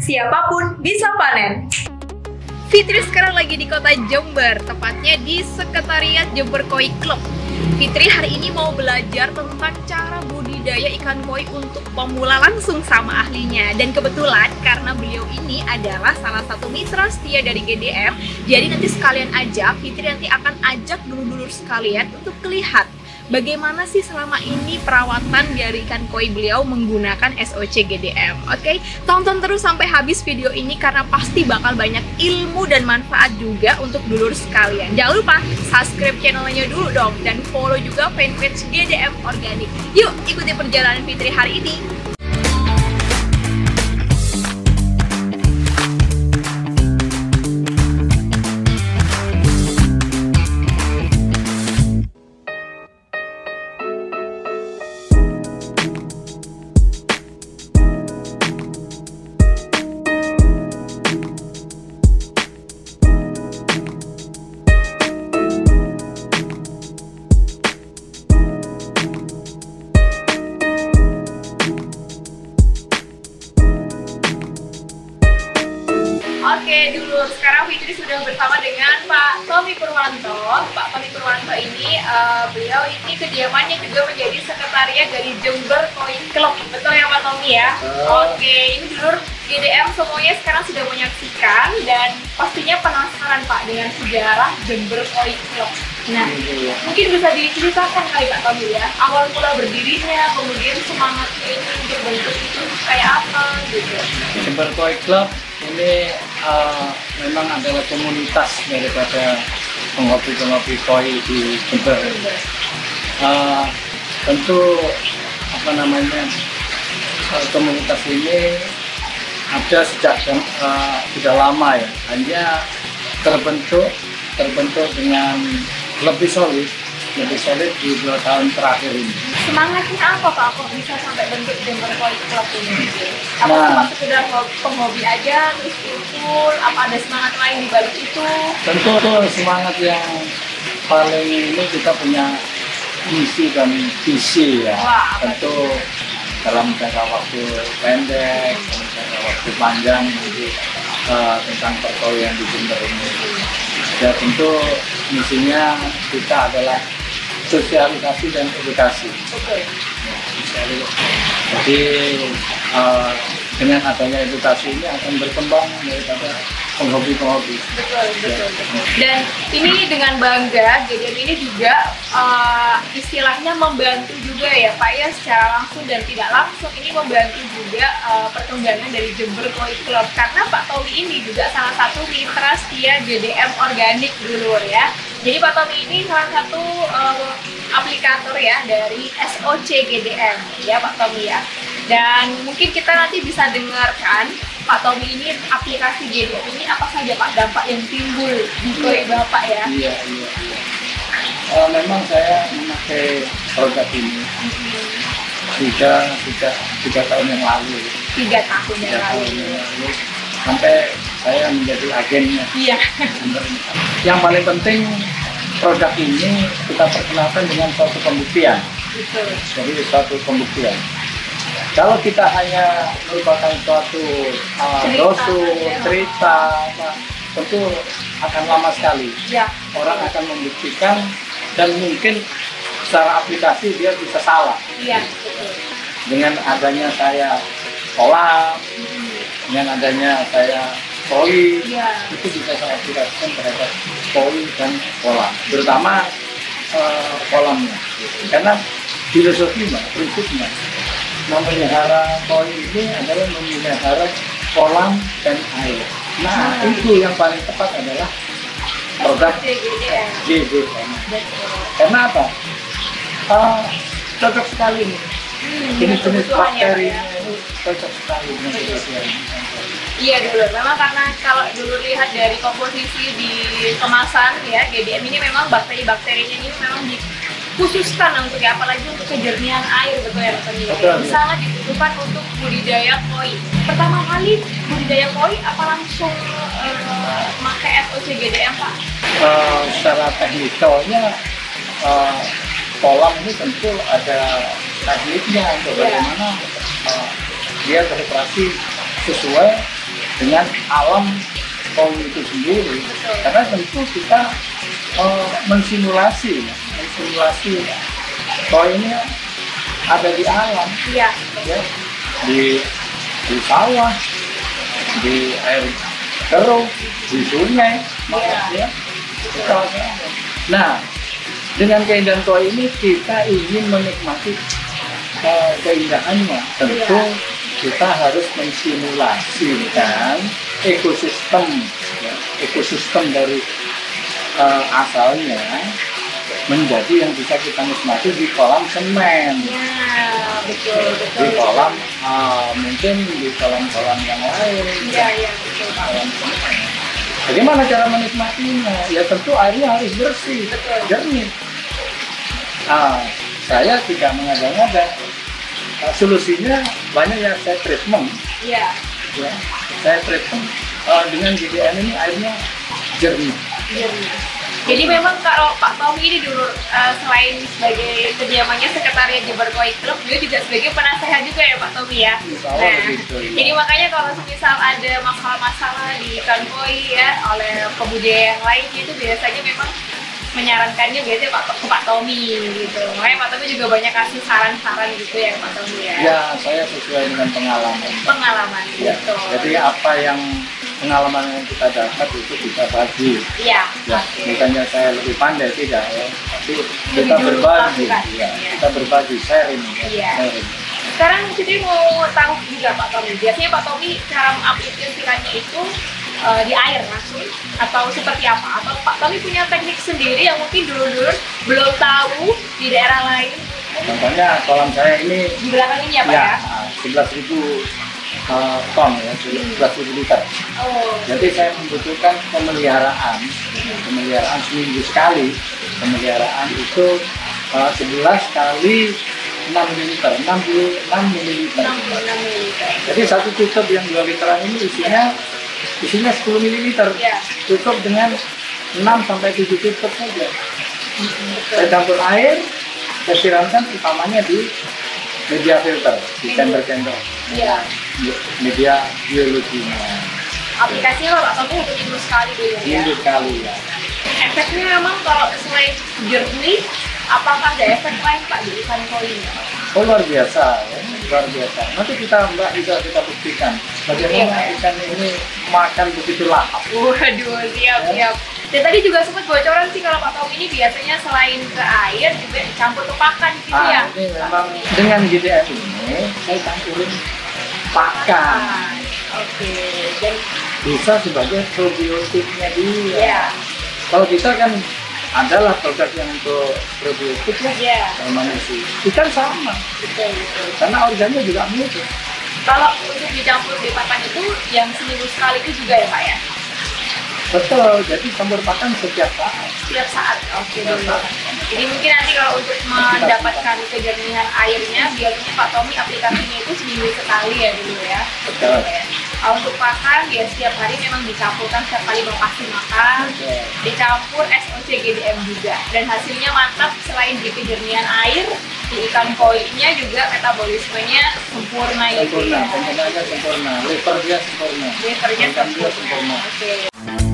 siapapun bisa panen. Fitri sekarang lagi di kota Jember, tepatnya di Sekretariat Jember Koi Club. Fitri hari ini mau belajar tentang cara budidaya ikan koi untuk pemula langsung sama ahlinya. Dan kebetulan karena beliau ini adalah salah satu mitra setia dari GDM, jadi nanti sekalian aja Fitri nanti akan ajak dulur-dulur sekalian untuk lihat bagaimana sih selama ini perawatan dari ikan koi beliau menggunakan SOC GDM. Oke, tonton terus sampai habis video ini karena pasti bakal banyak ilmu dan manfaat juga untuk dulur sekalian. Jangan lupa subscribe channelnya dulu dong dan follow juga fanpage GDM Organik. Yuk ikuti perjalanan Fitri hari ini. Oke, dulu sekarang Fitri sudah bersama dengan Pak Tommy Purwanto. Pak Tommy Purwanto ini, beliau ini kediamannya juga menjadi sekretariat dari Jember Koi Club. Betul ya Pak Tommy ya? Oke, ini dulur GDM semuanya sekarang sudah menyaksikan dan pastinya penasaran Pak dengan sejarah Jember Koi Club. Nah, mungkin bisa diceritakan kali Pak Tommy ya, awal mula berdirinya, kemudian semangatnya ini untuk bentuk itu kayak apa gitu. Jember Koi Club ini memang adalah komunitas daripada penghobi koi di Jember. Tentu komunitas ini ada sejak sudah lama ya, hanya terbentuk dengan lebih solid di 2 tahun terakhir ini. Semangatnya apa Pak kok bisa sampai bentuk Jember Koi Club ini? Apa cuma sekedar penghobi aja terus kumpul? Apa ada semangat lain di balik itu? Tentu semangat yang paling ini kita punya misi dan visi ya. Tentu dalam jangka waktu pendek, dalam jangka waktu panjang nanti tentang perkoian di Jember ini. Ya tentu misinya kita adalah sosialisasi dan edukasi. Jadi dengan adanya edukasi ini akan berkembang daripada penghobi-penghobi. Betul. Dan ini dengan bangga, GDM ini juga istilahnya membantu juga ya Pak ya, secara langsung dan tidak langsung ini membantu juga perkembangan dari Jember Koi Club. Karena Pak Tommy ini juga salah satu mitra setia GDM Organik dulur ya. Jadi Pak Tommy ini salah satu aplikator ya dari SOC GDM ya Pak Tommy ya. Dan mungkin kita nanti bisa dengarkan Pak Tommy ini aplikasi GDM ini apa saja Pak dampak yang timbul di koi Bapak ya? Iya. Memang saya memakai produk ini sudah 3 tahun yang lalu. 3 tahun yang lalu. Sampai saya menjadi agennya. Iya. Yang paling penting produk ini kita perkenalkan dengan suatu pembuktian. Betul. Jadi suatu pembuktian. Kalau kita hanya merupakan suatu cerita, tentu akan lama sekali. Ya. Orang akan membuktikan dan mungkin secara aplikasi dia bisa salah. Iya, betul. Dengan adanya saya kolam, dengan adanya saya koi, itu bisa saya aplikasikan terhadap koi dan kolam, terutama kolamnya. Karena filosofi prinsipnya memelihara koi ini adalah memelihara kolam dan air. Nah, itu yang paling tepat adalah produk GDM. Karena apa? Cocok sekali nih. Jenis-jenis bakteri ini cocok sekali dengan GDM. Iya dulu, memang karena kalau dulu lihat dari komposisi di kemasan ya, GDM ini memang bakteri-bakterinya ini memang dikhususkan untuk ya, apalagi untuk kejernihan air, betul ya Pak Tommy? Sangat dibutuhkan untuk budidaya koi. Pertama kali budidaya koi apa langsung pakai SOC GDM Pak? Secara teknikalnya kolam ini tentu ada tekniknya untuk bagaimana dia beroperasi sesuai dengan alam koi itu sendiri. Karena tentu kita mensimulasi koi ini ada di alam, Iya. ya, di sawah, di air keruh, di sungai, ya. Nah, dengan keindahan koi ini kita ingin menikmati keindahannya. Tentu kita harus mensimulasikan ekosistem, ya, ekosistem dari asalnya menjadi yang bisa kita nikmati di kolam semen. Ya, betul. Di kolam mungkin di kolam-kolam yang lain. Iya, betul. Kolam semen. Bagaimana cara menikmatinya? Ya tentu airnya harus bersih, jernih. Saya tidak mengada-ngada. Solusinya banyak yang saya treatment. Iya. Ya, saya treatment dengan GDM ini airnya jernih. Jadi memang kalau Pak Tommy ini dulu selain sebagai kediamannya Sekretariat Jember Koi Club, beliau juga sebagai penasehat juga ya Pak Tommy ya. Begitu, ya. Jadi makanya kalau misal ada masalah-masalah di ikan koi ya oleh pembudidaya yang lainnya itu biasanya memang menyarankannya biasanya Pak Tommy gitu. Makanya Pak Tommy juga banyak kasih saran-saran gitu ya Pak Tommy ya. Ya, saya sesuai dengan pengalaman. Ya. Gitu. Jadi apa yang pengalaman yang kita dapat itu kita bagi. Iya. Ya, bukannya saya lebih pandai tidak ya, tapi kita berbagi. Ya, kita berbagi sharing. Iya. Sharing. Sekarang kita mau tahu juga Pak Tommy. Biasanya Pak Tommy cara mengaplikasikannya itu di air langsung atau seperti apa? Atau Pak Tommy punya teknik sendiri yang mungkin dulu-dulu belum tahu di daerah lain? Contohnya kolam saya ini Di belakang ini ya Pak ya? 11.000 ton ya, 11.000 liter. Oh. Jadi saya membutuhkan pemeliharaan seminggu sekali. Pemeliharaan itu 11 kali 6 mililiter, 66 mililiter. 66 mililiter. Jadi satu tutup yang 2 literan ini isinya 10 mililiter. Iya. Tutup dengan 6 sampai 7 tutup saja. Saya campur air, saya siramkan utamanya di media filter, di chamber-chamber. Iya. Media biologinya. Aplikasinya Pak Tommy untuk minggu sekali dulu ya? Minggu sekali ya. Efeknya memang kalau selain jernih, apakah ada efek lain Pak di ikan koi? Oh luar biasa, ya. Luar biasa. Nanti Mbak bisa kita buktikan bagaimana ikan ini makan begitu lahap. Waduh, siap. Dan tadi juga sempat bocoran sih kalau Pak Tommy ini biasanya selain ke air juga dicampur ke pakan gitu ya? Ini memang dengan GDM ini saya campurin pakan. Oke. Dan Bisa sebagai probiotiknya dia. ya. Kalau kita kan adalah produk yang untuk probiotik ya, Iya. sama manusia. Ikan sama, Betul. karena organnya juga mirip. Kalau untuk dicampur di pakan itu yang seminggu sekali itu juga ya Pak ya? Betul, jadi campur pakan setiap saat. Setiap saat. Oke dulu. Jadi mungkin nanti kalau untuk mendapatkan kejernihan airnya, biasanya Pak Tommy aplikasinya itu seminggu sekali ya dulu ya. Betul. Kalau untuk pakan ya setiap hari memang dicampurkan setiap kali mau kasih makan, dicampur SOC GDM juga, dan hasilnya mantap. Selain di kejernihan air, di ikan koi-nya juga metabolismenya sempurna gitu Sempurna, ya. sempurna, livernya sempurna. Livernya Organ dia sempurna. Oke.